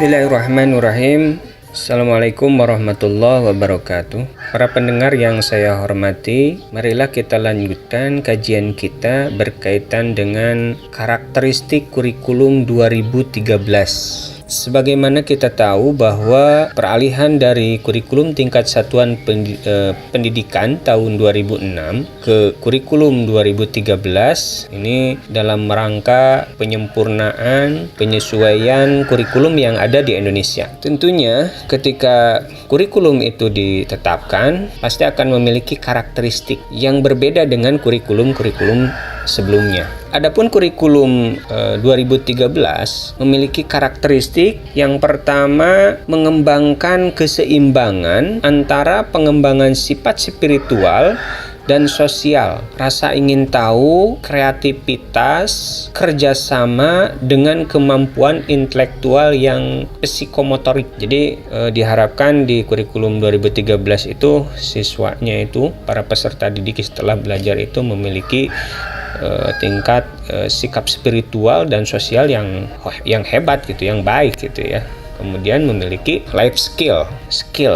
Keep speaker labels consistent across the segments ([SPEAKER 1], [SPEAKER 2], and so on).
[SPEAKER 1] Bismillahirrahmanirrahim. Assalamualaikum warahmatullahi wabarakatuh. Para pendengar yang saya hormati, marilah kita lanjutkan kajian kita berkaitan dengan karakteristik kurikulum 2013. Sebagaimana kita tahu bahwa peralihan dari kurikulum tingkat satuan pendidikan tahun 2006 ke kurikulum 2013 ini dalam rangka penyempurnaan penyesuaian kurikulum yang ada di Indonesia. Tentunya ketika kurikulum itu ditetapkan pasti akan memiliki karakteristik yang berbeda dengan kurikulum-kurikulum sebelumnya. Adapun kurikulum 2013 memiliki karakteristik yang pertama mengembangkan keseimbangan antara pengembangan sifat spiritual dan sosial, rasa ingin tahu, kreativitas, kerjasama dengan kemampuan intelektual yang psikomotorik. Jadi diharapkan di kurikulum 2013 itu siswanya itu, para peserta didik setelah belajar itu memiliki tingkat sikap spiritual dan sosial yang hebat gitu, yang baik gitu ya. Kemudian memiliki life skill,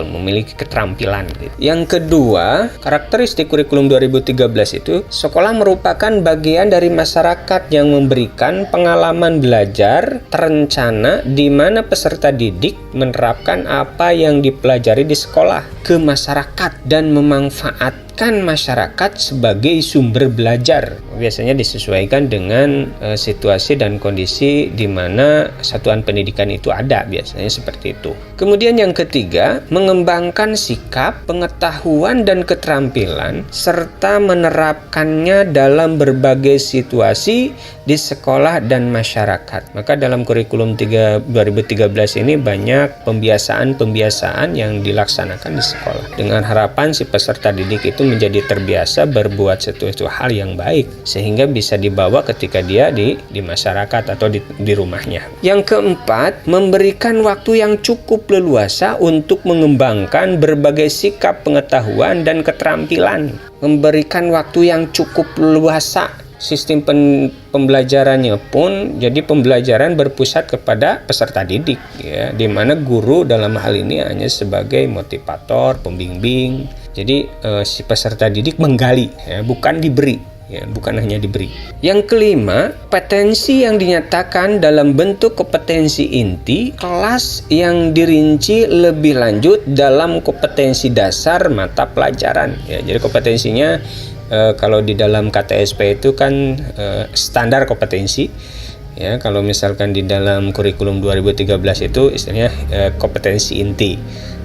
[SPEAKER 1] memiliki keterampilan gitu. Yang kedua, karakteristik kurikulum 2013 itu sekolah merupakan bagian dari masyarakat yang memberikan pengalaman belajar terencana di mana peserta didik menerapkan apa yang dipelajari di sekolah ke masyarakat dan memanfaatkan masyarakat sebagai sumber belajar. Biasanya disesuaikan dengan situasi dan kondisi di mana satuan pendidikan itu ada, biasanya seperti itu. Kemudian yang ketiga, mengembangkan sikap, pengetahuan dan keterampilan serta menerapkannya dalam berbagai situasi di sekolah dan masyarakat. Maka dalam kurikulum 2013 ini banyak pembiasaan yang dilaksanakan di sekolah dengan harapan si peserta didik itu menjadi terbiasa berbuat sesuatu hal yang baik sehingga bisa dibawa ketika dia di masyarakat atau di rumahnya. Yang keempat, memberikan waktu yang cukup leluasa untuk mengembangkan berbagai sikap, pengetahuan dan keterampilan. Memberikan waktu yang cukup leluasa. Sistem pembelajarannya pun jadi pembelajaran berpusat kepada peserta didik ya, di mana guru dalam hal ini hanya sebagai motivator, pembimbing. Jadi si peserta didik menggali ya, bukan diberi ya, bukan hanya diberi. Yang kelima, kompetensi yang dinyatakan dalam bentuk kompetensi inti kelas yang dirinci lebih lanjut dalam kompetensi dasar mata pelajaran ya. Jadi kompetensinya kalau di dalam KTSP itu kan standar kompetensi ya. Kalau misalkan di dalam kurikulum 2013 itu istilahnya kompetensi inti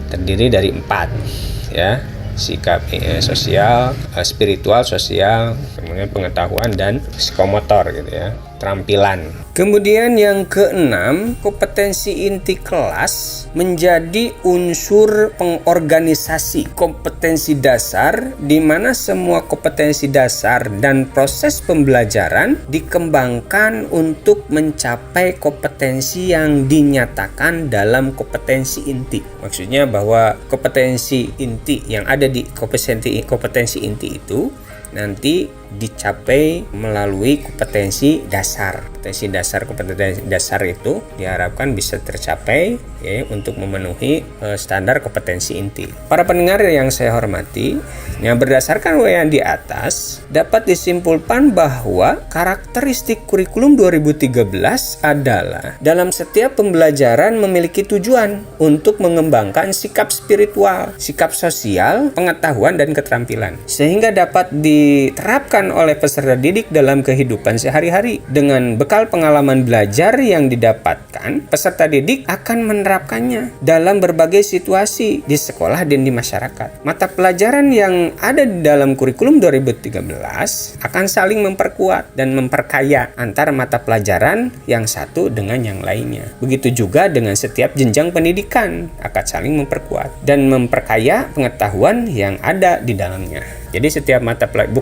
[SPEAKER 1] terdiri dari 4 ya: sikap sosial, spiritual, sosial, kemudian pengetahuan dan psikomotor gitu ya, keterampilan. Kemudian yang keenam, kompetensi inti kelas menjadi unsur pengorganisasi kompetensi dasar di mana semua kompetensi dasar dan proses pembelajaran dikembangkan untuk mencapai kompetensi yang dinyatakan dalam kompetensi inti. Maksudnya bahwa kompetensi inti yang ada di kompetensi inti itu nanti dicapai melalui kompetensi dasar. Kompetensi dasar itu diharapkan bisa tercapai ya, untuk memenuhi standar kompetensi inti. Para pendengar yang saya hormati, yang berdasarkan yang di atas dapat disimpulkan bahwa karakteristik kurikulum 2013 adalah dalam setiap pembelajaran memiliki tujuan untuk mengembangkan sikap spiritual, sikap sosial, pengetahuan dan keterampilan sehingga dapat diterapkan oleh peserta didik dalam kehidupan sehari-hari. Dengan bekal pengalaman belajar yang didapatkan, peserta didik akan menerapkannya dalam berbagai situasi di sekolah dan di masyarakat. Mata pelajaran yang ada di dalam kurikulum 2013 akan saling memperkuat dan memperkaya antara mata pelajaran yang satu dengan yang lainnya. Begitu juga dengan setiap jenjang pendidikan akan saling memperkuat dan memperkaya pengetahuan yang ada di dalamnya. Jadi setiap mata pelajaran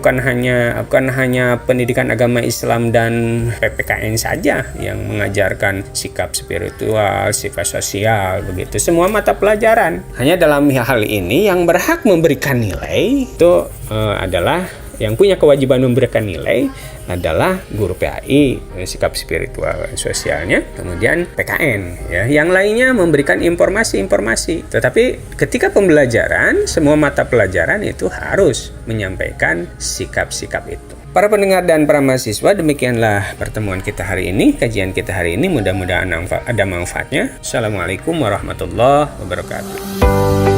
[SPEAKER 1] bukan hanya pendidikan agama Islam dan PPKN saja yang mengajarkan sikap spiritual, sifat sosial begitu. Semua mata pelajaran. Hanya dalam hal ini yang berhak memberikan nilai itu adalah Yang punya kewajiban memberikan nilai adalah guru PAI, sikap spiritual sosialnya, kemudian PKN ya. Yang lainnya memberikan informasi-informasi. Tetapi ketika pembelajaran, semua mata pelajaran itu harus menyampaikan sikap-sikap itu. Para pendengar dan para mahasiswa, demikianlah pertemuan kita hari ini, kajian kita hari ini. Mudah-mudahan ada manfaatnya. Assalamualaikum warahmatullahi wabarakatuh.